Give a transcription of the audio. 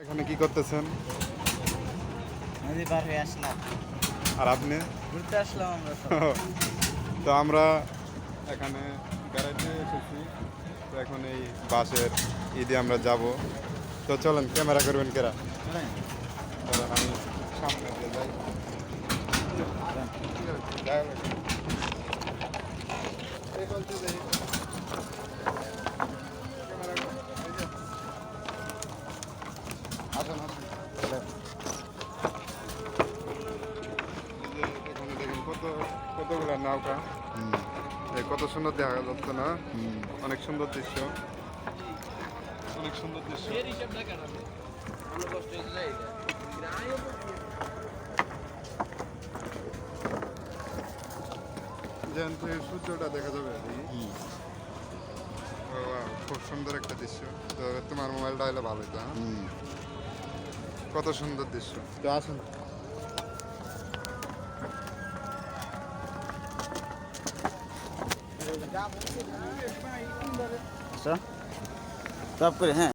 এখানে কি করতেছেন? নদী পার হয়ে আসলাম। আর আপনি? ঘুরতে আসলাম আমরা সব। তো আমরা এখানে বেড়াইতে এসেছি। তো এখন এই বাসের ঈদে আমরা যাব। তো চলেন, ক্যামেরা করবেন কেরা? চলেন। চলেন, আমি সামনে দিয়ে যাই। যাই হোক। এই বলতে যাই। ক্যামেরা করুন। এই যে। আসেন, আসেন। এই যে এখানে দেখেন কতগুলা নৌকা। কত সুন্দর দেখা যাচ্ছে না? অনেক সুন্দর দৃশ্য, অনেক সুন্দর দৃশ্য। যেখান থেকে সূর্যটা দেখা যাবে আর কি। ও, wow, খুব সুন্দর একটা দৃশ্য। তো তোমার মোবাইলটা হলে ভালো হতো, হ্যাঁ? কত সুন্দর দৃশ্য। তো আসুন। টপ করে হ্যাঁ।